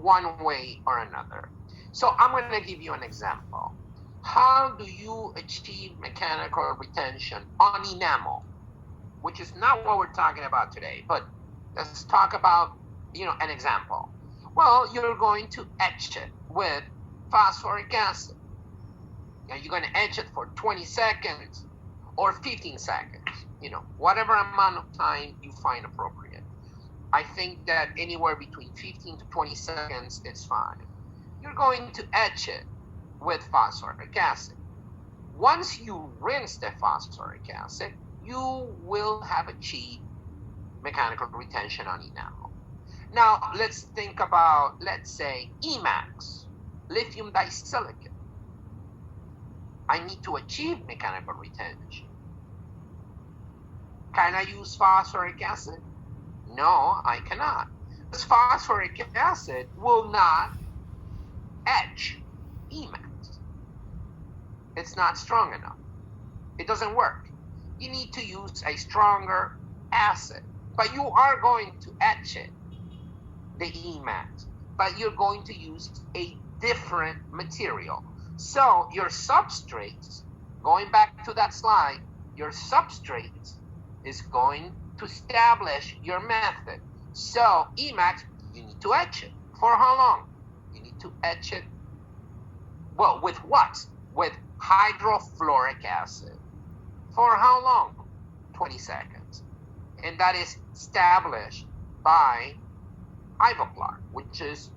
one way or another. So I'm going to give you an example. How do you achieve mechanical retention on enamel? Which is not what we're talking about today, but let's talk about, an example. Well, you're going to etch it with phosphoric acid. Now you're going to etch it for 20 seconds or 15 seconds, whatever amount of time you find appropriate. I think that anywhere between 15 to 20 seconds is fine. You're going to etch it with phosphoric acid. Once you rinse the phosphoric acid, you will have achieved mechanical retention on enamel. Now, let's think about, let's say, Emax, lithium disilicate. I need to achieve mechanical retention. Can I use phosphoric acid? No, I cannot. Because phosphoric acid will not etch Emax. It's not strong enough. It doesn't work. You need to use a stronger acid. But you are going to etch it, the Emax, but you're going to use a different material. So your substrates, going back to that slide, your substrates is going to establish your method. So Emax, you need to etch it. For how long? You need to etch it, well, with what? With hydrofluoric acid. For how long? 20 seconds. And that is established by Ivoclar, which is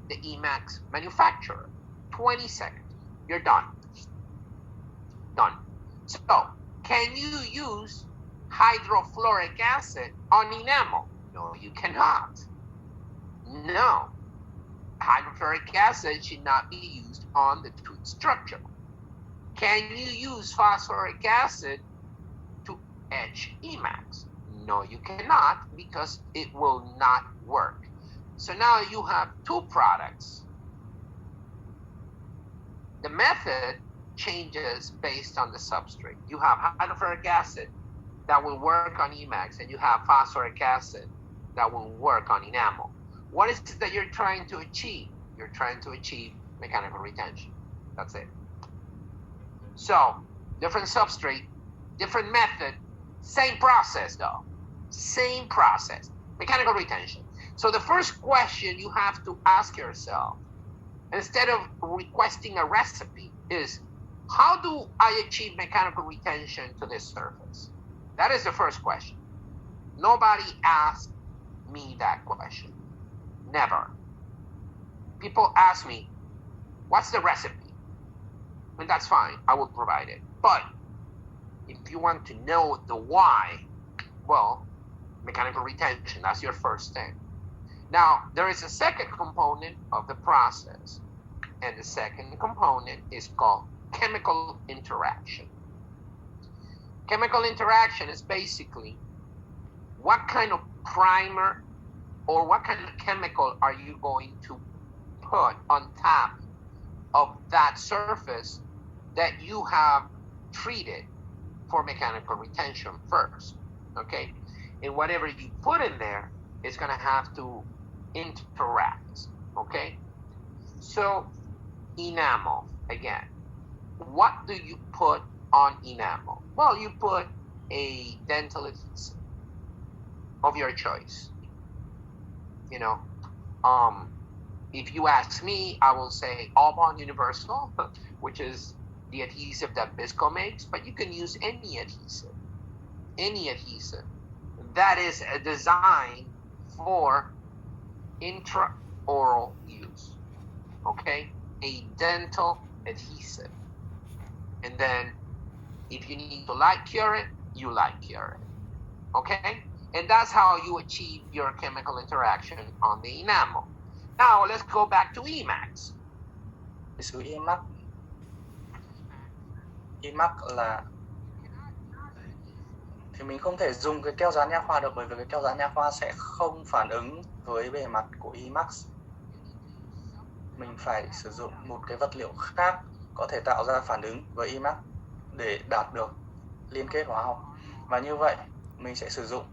the Emax manufacturer. 20 seconds. You're done. Done. So, can you use hydrofluoric acid on enamel? No, you cannot. No. Hydrofluoric acid should not be used on the tooth structure. Can you use phosphoric acid to etch Emax? No, you cannot, because it will not work. So now you have two products. The method changes based on the substrate. You have hydrofluoric acid that will work on Emax, and you have phosphoric acid that will work on enamel. What is it that you're trying to achieve? You're trying to achieve mechanical retention. That's it. So, different substrate, different method, same process though. Same process, mechanical retention. So the first question you have to ask yourself, instead of requesting a recipe, is how do I achieve mechanical retention to this surface? That is the first question. Nobody asked me that question. Never. People ask me, what's the recipe? And that's fine, I will provide it. But if you want to know the why, well, mechanical retention, that's your first thing. Now, there is a second component of the process, and the second component is called chemical interaction. Chemical interaction is basically what kind of primer or what kind of chemical are you going to put on top of that surface that you have treated for mechanical retention first, okay? And whatever you put in there is going to have to interact, okay? So, enamel, again. What do you put on enamel? Well, you put a dental adhesive of your choice. If you ask me, I will say Allbond Universal, which is the adhesive that Bisco makes, but you can use any adhesive that is designed for intraoral use, okay? A dental adhesive. And then if you need to light cure it, you light cure it, okay? And that's how you achieve your chemical interaction on the enamel. Now let's go back to Emax. Sự Emax là thì mình không thể dùng cái keo dán nha khoa được, bởi vì cái keo dán nha khoa sẽ không phản ứng với bề mặt của Emax. Mình phải sử dụng một cái vật liệu khác có thể tạo ra phản ứng với Emax để đạt được liên kết hóa học. Và như vậy mình sẽ sử dụng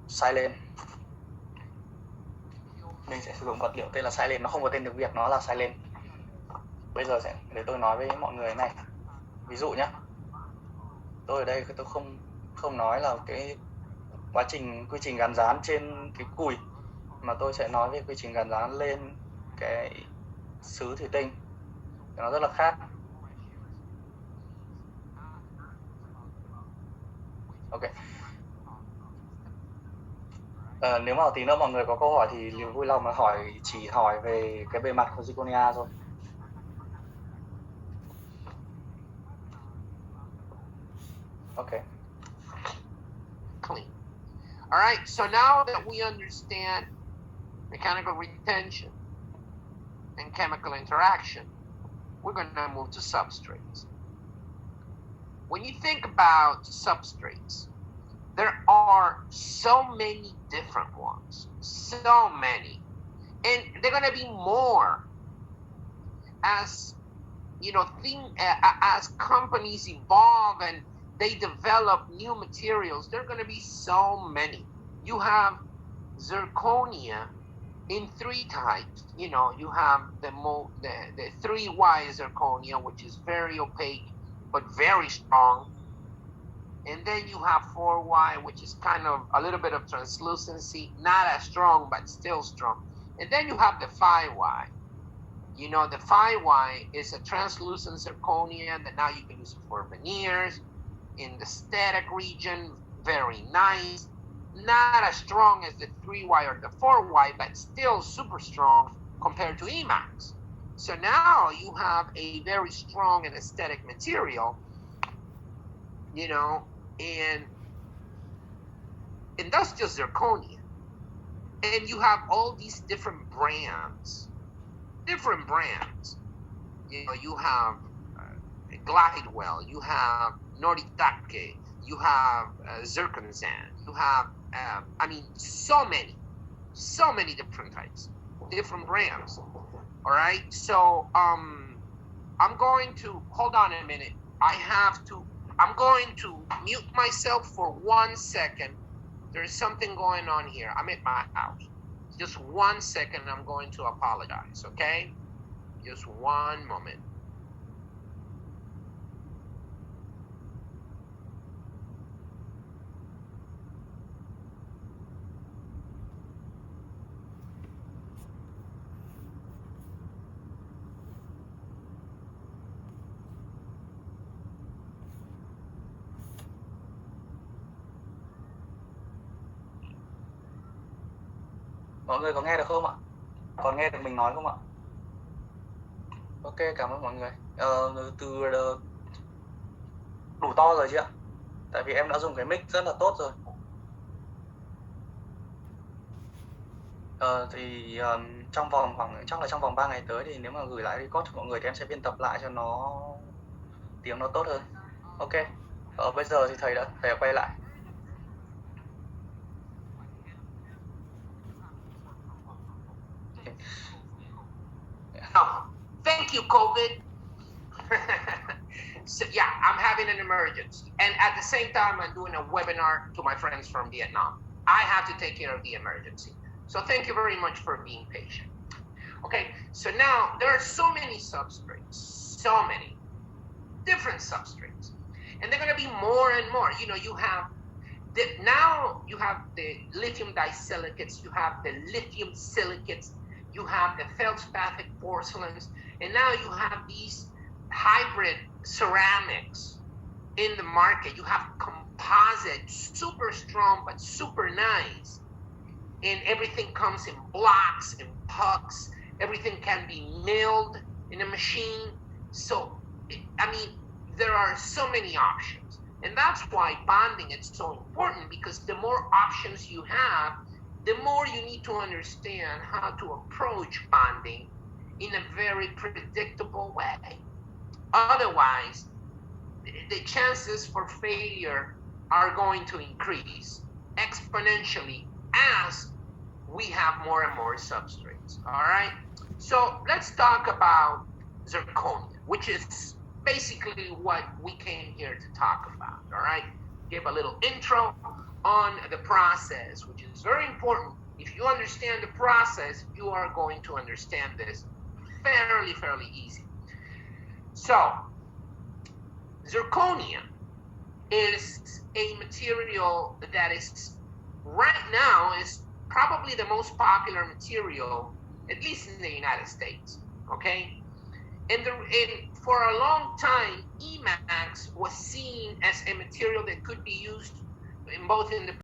silane. mình sẽ sử dụng vật liệu tên là silane, nó không có tên tiếng Việt, nó là silane. Bây giờ để tôi nói với mọi người này. Ví dụ nhé, tôi ở đây tôi không nói là cái quy trình gắn dán trên cái cùi, mà tôi sẽ nói về quy trình gắn dán lên cái sứ thủy tinh. Nó rất là khác. Ok. Nếu mà tí nữa mọi người có câu hỏi thì vui lòng mà chỉ hỏi về cái bề mặt của zirconia thôi. Okay. Clean. All right, so now that we understand mechanical retention and chemical interaction, we're going to move to substrates. When you think about substrates, there are so many different ones, so many, and they're going to be more as as companies evolve and they develop new materials. There are going to be so many. You have zirconia in 3 types. You have the 3Y zirconia, which is very opaque but very strong. And then you have 4Y, which is kind of a little bit of translucency, not as strong, but still strong. And then you have the 5Y. The 5Y is a translucent zirconia that now you can use for veneers. In the static region, very nice. Not as strong as the 3Y or the 4Y, but still super strong compared to Emax. So now you have a very strong and aesthetic material, and that's just zirconia. And you have all these different brands. You have Glidewell, you have Noritake, you have Zirconzan, you have, so many different types, different brands. All right, so I'm going to, hold on a minute. I'm going to mute myself for 1 second. There's something going on here. I'm at my house. Just 1 second, I'm going to apologize, okay? Just one moment. Mọi người có nghe được không ạ? Còn nghe được mình nói không ạ? Ok, cảm ơn mọi người. Đủ to rồi chứ ạ? Tại vì em đã dùng cái mic rất là tốt rồi. Trong vòng chắc là trong vòng 3 ngày tới thì nếu mà gửi lại record cho mọi người thì em sẽ biên tập lại cho nó tiếng nó tốt hơn. Ok. Bây giờ thì thầy đã quay lại. Thank you, COVID. So yeah, I'm having an emergency. And at the same time, I'm doing a webinar to my friends from Vietnam. I have to take care of the emergency. So thank you very much for being patient. Okay, so now there are so many substrates, so many different substrates. And they're going to be more and more. Now you have the lithium disilicates, you have the lithium silicates, you have the feldspathic porcelains, and now you have these hybrid ceramics in the market. You have composite, super strong but super nice, and everything comes in blocks and pucks. Everything can be milled in a machine. So there are so many options, and that's why bonding is so important, because the more options you have, the more you need to understand how to approach bonding in a very predictable way. Otherwise, the chances for failure are going to increase exponentially as we have more and more substrates. All right, so let's talk about zirconia, which is basically what we came here to talk about. All right, give a little intro on the process, which is very important, If you understand the process, you are going to understand this fairly easy. So, zirconia is a material that is, right now, is probably the most popular material, at least in the United States, okay? And for a long time, Emax was seen as a material that could be used in both in the